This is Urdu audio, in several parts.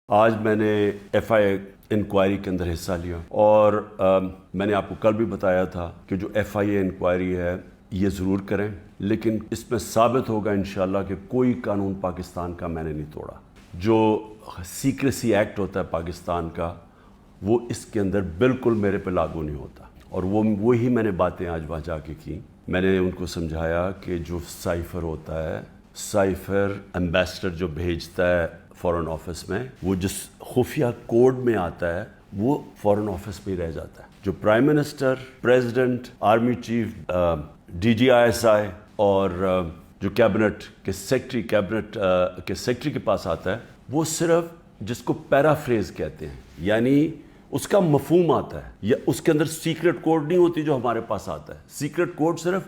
آج میں نے ایف آئی انکوائری کے اندر حصہ لیا اور میں نے آپ کو کل بھی بتایا تھا کہ جو ایف آئی اے انکوائری ہے یہ ضرور کریں، لیکن اس میں ثابت ہوگا انشاءاللہ کہ کوئی قانون پاکستان کا میں نے نہیں توڑا۔ جو سیکریسی ایکٹ ہوتا ہے پاکستان کا وہ اس کے اندر بالکل میرے پہ لاگو نہیں ہوتا، اور وہی میں نے باتیں آج وہاں جا کے کی۔ میں نے ان کو سمجھایا کہ جو سائفر ہوتا ہے، سائفر ایمبیسڈر جو بھیجتا ہے فورن آفس میں، وہ جس خفیہ کوڈ میں آتا ہے وہ فورن آفس میں ہی رہ جاتا ہے۔ جو prime minister, president, army chief, D G I S I اور جو کیبنٹ کے سیکٹری کے پاس آتا ہے، وہ صرف جس کو پیرافریز کہتے ہیں، یعنی اس کا مفہوم آتا ہے، یا اس کے اندر سیکرٹ کوڈ نہیں ہوتی جو ہمارے پاس آتا ہے۔ سیکرٹ کوڈ صرف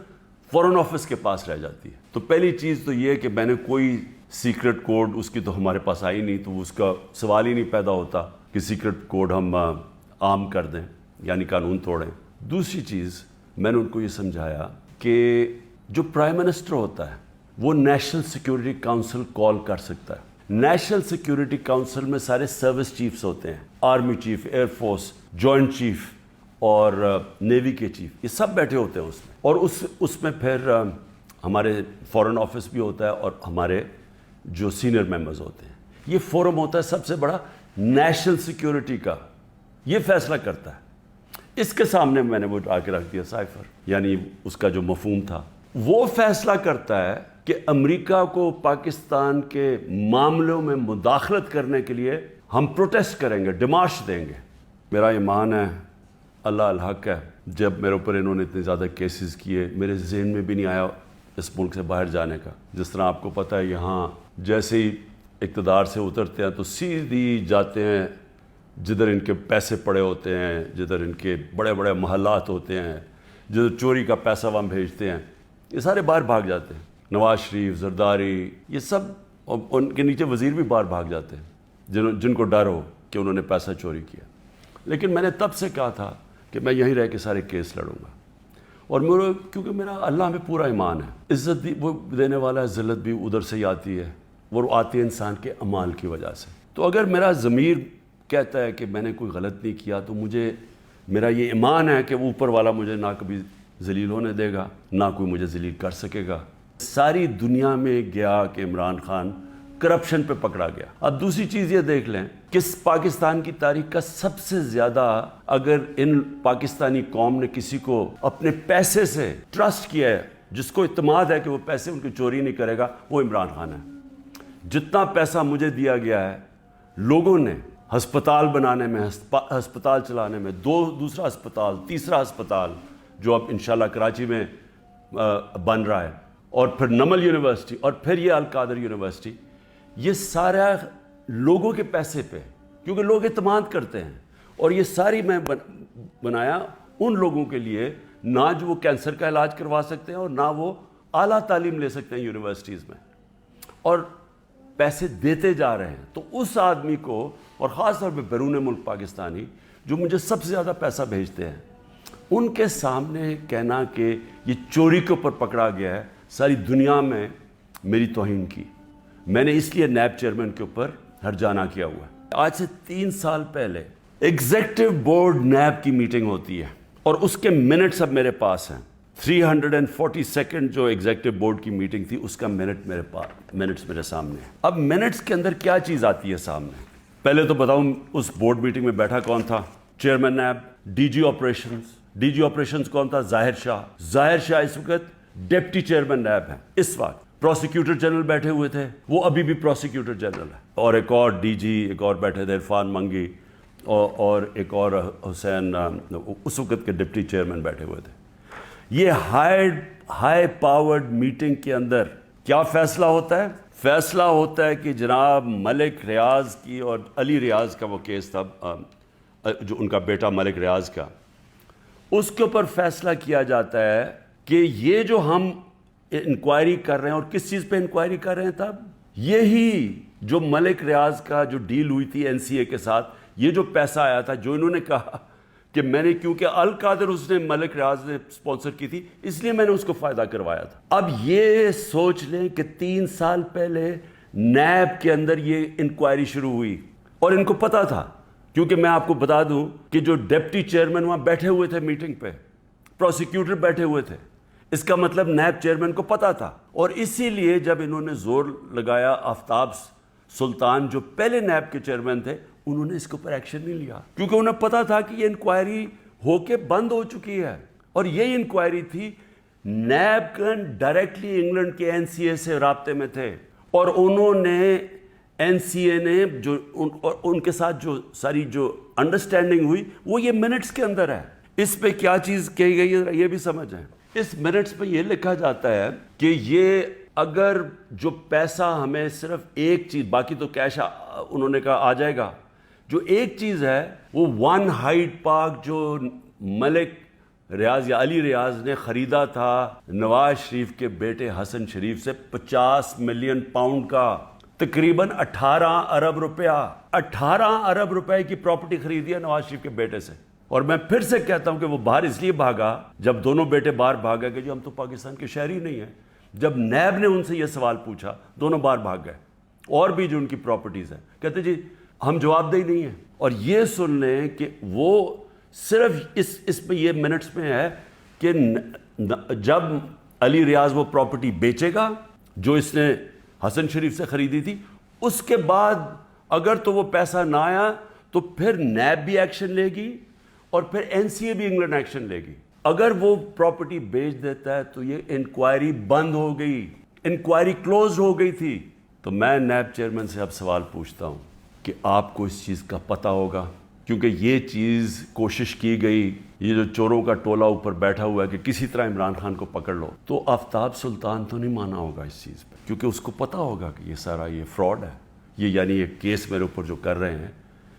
فورن آفس کے پاس رہ جاتی ہے۔ تو پہلی چیز تو یہ کہ میں نے کوئی سیکرٹ کوڈ اس کی تو ہمارے پاس آئی نہیں، تو اس کا سوال ہی نہیں پیدا ہوتا کہ سیکرٹ کوڈ ہم عام کر دیں، یعنی قانون توڑیں۔ دوسری چیز میں نے ان کو یہ سمجھایا کہ جو پرائم منسٹر ہوتا ہے وہ نیشنل سیکیورٹی کاؤنسل کال کر سکتا ہے۔ نیشنل سیکیورٹی کاؤنسل میں سارے سروس چیفز ہوتے ہیں، army chief, air force, joint chief اور نیوی کے چیف، یہ سب بیٹھے ہوتے ہیں اس میں، اور اس میں پھر ہمارے فورن آفس بھی ہوتا ہے اور ہمارے جو سینئر ممبرز ہوتے ہیں۔ یہ فورم ہوتا ہے سب سے بڑا نیشنل سیکیورٹی کا، یہ فیصلہ کرتا ہے۔ اس کے سامنے میں نے وہ آ کے رکھ دیا سائفر، یعنی اس کا جو مفہوم تھا، وہ فیصلہ کرتا ہے کہ امریکہ کو پاکستان کے معاملوں میں مداخلت کرنے کے لیے ہم پروٹیسٹ کریں گے، ڈیمارش دیں گے۔ میرا ایمان ہے، اللہ الحق ہے، جب میرے اوپر انہوں نے اتنے زیادہ کیسز کیے، میرے ذہن میں بھی نہیں آیا اس ملک سے باہر جانے کا۔ جس طرح آپ کو پتہ ہے یہاں جیسے ہی اقتدار سے اترتے ہیں تو سیدھی جاتے ہیں جدھر ان کے پیسے پڑے ہوتے ہیں، جدھر ان کے بڑے بڑے محلات ہوتے ہیں، جدھر چوری کا پیسہ وہاں بھیجتے ہیں، یہ سارے باہر بھاگ جاتے ہیں۔ نواز شریف، زرداری، یہ سب، اور ان کے نیچے وزیر بھی باہر بھاگ جاتے ہیں جن کو ڈر ہو کہ انہوں نے پیسہ چوری کیا۔ لیکن میں نے تب سے کہا تھا کہ میں یہیں رہ کے سارے کیس لڑوں گا، اور کیونکہ میرا اللہ میں پورا ایمان ہے، عزت بھی وہ دینے والا ہے، ذلت بھی ادھر سے ہی آتی ہے، وہ آتی ہے انسان کے اعمال کی وجہ سے۔ تو اگر میرا ضمیر کہتا ہے کہ میں نے کوئی غلط نہیں کیا، تو میرا یہ ایمان ہے کہ اوپر والا مجھے نہ کبھی ذلیل ہونے دے گا، نہ کوئی مجھے ذلیل کر سکے گا۔ ساری دنیا میں گیا کہ عمران خان کرپشن پہ پکڑا گیا۔ اب دوسری چیز یہ دیکھ لیں کہ پاکستان کی تاریخ کا سب سے زیادہ اگر ان پاکستانی قوم نے کسی کو اپنے پیسے سے ٹرسٹ کیا ہے، جس کو اعتماد ہے کہ وہ پیسے ان کی چوری نہیں کرے گا، وہ عمران خان ہے۔ جتنا پیسہ مجھے دیا گیا ہے لوگوں نے ہسپتال بنانے میں، ہسپتال چلانے میں، دوسرا ہسپتال، تیسرا ہسپتال جو اب انشاءاللہ کراچی میں بن رہا ہے، اور پھر نمل یونیورسٹی، اور پھر یہ القادر یونیورسٹی، یہ سارا لوگوں کے پیسے پہ، کیونکہ لوگ اعتماد کرتے ہیں۔ اور یہ ساری میں بنایا ان لوگوں کے لیے، نہ جو وہ کینسر کا علاج کروا سکتے ہیں اور نہ وہ اعلیٰ تعلیم لے سکتے ہیں یونیورسٹیز میں، اور پیسے دیتے جا رہے ہیں۔ تو اس آدمی کو، اور خاص طور پہ بیرون ملک پاکستانی جو مجھے سب سے زیادہ پیسہ بھیجتے ہیں، ان کے سامنے کہنا کہ یہ چوری کے اوپر پکڑا گیا ہے، ساری دنیا میں میری توہین کی۔ میں نے اس لیے نیب چیئرمین کے اوپر ہرجانہ کیا ہوا ہے۔ آج سے 3 سال پہلے ایگزیکٹو بورڈ نیب کی میٹنگ ہوتی ہے، اور اس کے منٹس اب میرے پاس ہیں۔ 342 جو ایگزیکٹو بورڈ کی میٹنگ تھی، اس کا منٹس میرے سامنے ہیں۔ اب منٹس کے اندر کیا چیز آتی ہے سامنے؟ پہلے تو بتاؤں اس بورڈ میٹنگ میں بیٹھا کون تھا؟ Chairman NAB, D G operations کون تھا؟ ظاہر شاہ اس وقت ڈپٹی چیئرمین نیب ہیں۔ اس وقت پروسیکیوٹر جنرل بیٹھے ہوئے تھے، وہ ابھی بھی پروسیکیوٹر جنرل ہے، اور ایک اور ڈی جی ایک اور بیٹھے تھے، عرفان منگی، اور ایک اور حسین، اس وقت کے ڈپٹی چیئرمین بیٹھے ہوئے تھے۔ یہ ہائی پاورڈ میٹنگ کے اندر کیا فیصلہ ہوتا ہے؟ فیصلہ ہوتا ہے کہ جناب ملک ریاض کی، اور علی ریاض کا وہ کیس تھا، جو ان کا بیٹا ملک ریاض کا، اس کے اوپر فیصلہ کیا جاتا ہے کہ یہ جو ہم انکوائری کر رہے ہیں، اور کس چیز پہ انکوائری کر رہے ہیں تب؟ یہی جو ملک ریاض کا جو ڈیل ہوئی تھی این سی اے کے ساتھ، یہ جو پیسہ آیا تھا، جو انہوں نے کہا کہ میں نے، کیونکہ القادر اس نے ملک ریاض نے سپانسر کی تھی، اس لیے میں نے اس کو فائدہ کروایا تھا۔ اب یہ سوچ لیں کہ 3 سال پہلے نیب کے اندر یہ انکوائری شروع ہوئی، اور ان کو پتا تھا، کیونکہ میں آپ کو بتا دوں کہ جو ڈپٹی چیئرمین وہاں بیٹھے ہوئے تھے میٹنگ پہ، پروسیکیوٹر بیٹھے ہوئے تھے، اس کا مطلب نیب چیئرمین کو پتا تھا. اور اسی لیے جب انہوں نے زور لگایا، آفتاب سلطان جو پہلے نیب کے چیئرمین تھے، انہوں نے اس کے اوپر ایکشن نہیں لیا، کیونکہ انہیں پتا تھا کہ یہ انکوائری ہو کے بند ہو چکی ہے. اور یہ انکوائری تھی، نیب ڈائریکٹلی انگلینڈ کے این سی اے سے رابطے میں تھے، اور انہوں نے این سی اے نے جو ان کے ساتھ جو ساری جو انڈرسٹینڈنگ ہوئی وہ یہ منٹس کے اندر ہے. اس پہ کیا چیز کہی گئی ہے یہ بھی سمجھیں. اس منٹس پہ یہ لکھا جاتا ہے کہ یہ اگر جو پیسہ ہمیں صرف ایک چیز، باقی تو کیش انہوں نے کہا آ جائے گا، جو ایک چیز ہے وہ ون ہائیڈ پارک جو ملک ریاض یا علی ریاض نے خریدا تھا نواز شریف کے بیٹے حسن شریف سے 50 ملین پاؤنڈ کا، تقریباً 18 ارب روپیہ، 18 ارب روپے کی پراپرٹی خریدی ہے نواز شریف کے بیٹے سے. اور میں پھر سے کہتا ہوں کہ وہ باہر اس لیے بھاگا، جب دونوں بیٹے باہر بھاگا کہ جی ہم تو پاکستان کے شہری نہیں ہیں. جب نیب نے ان سے یہ سوال پوچھا، دونوں باہر بھاگ گئے. اور بھی جو ان کی پراپرٹیز ہیں، کہتے جی ہم جواب دہی نہیں ہیں. اور یہ سن لیں کہ وہ صرف اس پہ یہ منٹس میں ہے کہ جب علی ریاض وہ پراپرٹی بیچے گا جو اس نے حسن شریف سے خریدی تھی، اس کے بعد اگر تو وہ پیسہ نہ آیا تو پھر نیب بھی ایکشن لے گی اور پھر این سی اے بھی انگلینڈ ایکشن لے گی. اگر وہ پراپرٹی بیچ دیتا ہے تو یہ انکوائری بند ہو گئی، انکوائری کلوز ہو گئی تھی. تو میں نیب چیئرمین سے اب سوال پوچھتا ہوں کہ آپ کو اس چیز کا پتہ ہوگا، کیونکہ یہ چیز کوشش کی گئی، یہ جو چوروں کا ٹولہ اوپر بیٹھا ہوا ہے کہ کسی طرح عمران خان کو پکڑ لو، تو آفتاب سلطان تو نہیں مانا ہوگا اس چیز پہ، کیونکہ اس کو پتہ ہوگا کہ یہ سارا یہ فراڈ ہے، یہ یعنی یہ کیس میرے اوپر جو کر رہے ہیں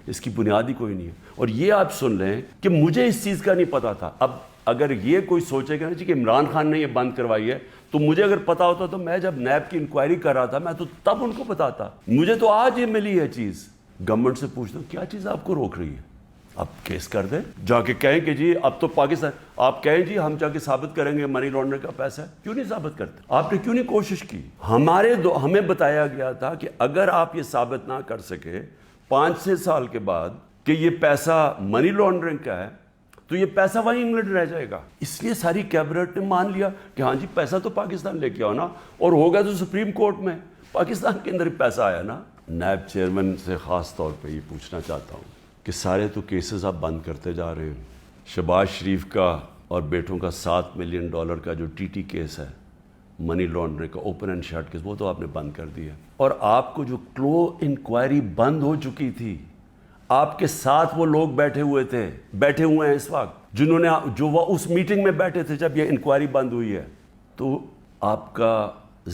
اس کی بنیاد ہی کوئی نہیں ہے. اور یہ آپ سن لیں کہ مجھے اس چیز کا نہیں پتا تھا. اب اگر یہ کوئی سوچے گا نا جی کہ عمران خان نے یہ بند کروائی ہے، تو مجھے اگر پتا ہوتا تو میں جب نیب کی انکوائری کر رہا تھا میں تو تب ان کو بتاتا. مجھے تو آج یہ ملی ہے چیز. گورنمنٹ سے پوچھتا ہوں کیا چیز آپ کو روک رہی ہے؟ آپ کیس کر دیں، جا کے کہیں کہ جی اب تو پاکستان، آپ کہیں جی ہم جا کے ثابت کریں گے منی لانڈرنگ کا پیسہ ہے. کیوں نہیں ثابت کرتے؟ آپ نے کیوں نہیں کوشش کی؟ ہمیں بتایا گیا تھا کہ اگر آپ یہ ثابت نہ کر سکے 5-6 سال کے بعد کہ یہ پیسہ منی لانڈرنگ کا ہے تو یہ پیسہ وہیں انگلینڈ رہ جائے گا. اس لیے ساری کیبنٹ نے مان لیا کہ ہاں جی پیسہ تو پاکستان لے کے آؤ نا، اور ہوگا تو سپریم کورٹ میں، پاکستان کے اندر ہی پیسہ آیا نا. نیب چیئرمین سے خاص طور پہ یہ پوچھنا چاہتا ہوں کہ سارے تو کیسز آپ بند کرتے جا رہے ہیں. شہباز شریف کا اور بیٹوں کا $7 ملین کا جو ٹی ٹی کیس ہے، منی لانڈرنگ کا اوپن اینڈ شٹ کیس، وہ تو آپ نے بند کر دیا. اور آپ کو جو کلو انکوائری بند ہو چکی تھی، آپ کے ساتھ وہ لوگ بیٹھے ہوئے ہیں اس وقت جو وہ اس میٹنگ میں بیٹھے تھے جب یہ انکوائری بند ہوئی ہے. تو آپ کا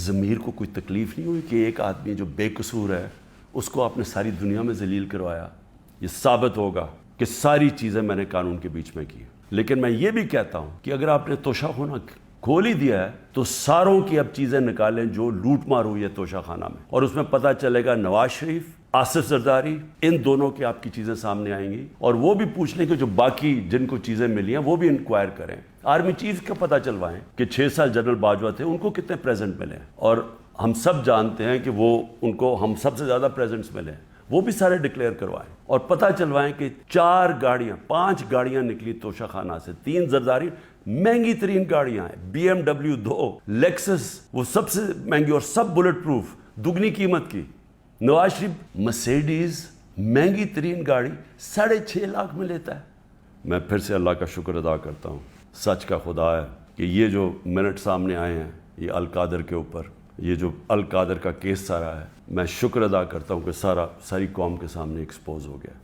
ضمیر کو کوئی تکلیف نہیں ہوئی کہ ایک آدمی جو بے قصور ہے اس کو آپ نے ساری دنیا میں ذلیل کروایا؟ یہ ثابت ہوگا کہ ساری چیزیں میں نے قانون کے بیچ میں کی. لیکن میں یہ بھی کہتا ہوں کہ اگر آپ نے توشہ خانہ کھول ہی دیا ہے تو ساروں کی اب چیزیں نکالیں جو لوٹ مار ہوئی ہے توشہ خانہ میں، اور اس میں پتہ چلے گا نواز شریف، آصف زرداری، ان دونوں کی آپ کی چیزیں سامنے آئیں گی. اور وہ بھی پوچھ لیں کہ جو باقی جن کو چیزیں ملی ہیں وہ بھی انکوائر کریں. آرمی چیف کا پتہ چلوائیں کہ 6 سال جنرل باجوہ تھے، ان کو کتنے پریزنٹ ملے ہیں. اور ہم سب جانتے ہیں کہ ان کو ہم سب سے زیادہ پریزنٹس ملے ہیں، وہ بھی سارے ڈکلیئر کروائیں. اور پتہ چلوائیں کہ 5 گاڑیاں نکلی توشہ خانہ سے، 3 زرداری، مہنگی ترین گاڑیاں ہیں، BMW 2، لیکسس وہ سب سے مہنگی اور سب بلٹ پروف، دگنی قیمت کی. نواز شریف مرسیڈیز مہنگی ترین گاڑی 6.5 لاکھ میں لیتا ہے. میں پھر سے اللہ کا شکر ادا کرتا ہوں، سچ کا خدا ہے کہ یہ جو منٹ سامنے آئے ہیں یہ القادر کے اوپر، یہ جو القادر کا کیس سارا ہے، میں شکر ادا کرتا ہوں کہ ساری قوم کے سامنے ایکسپوز ہو گیا.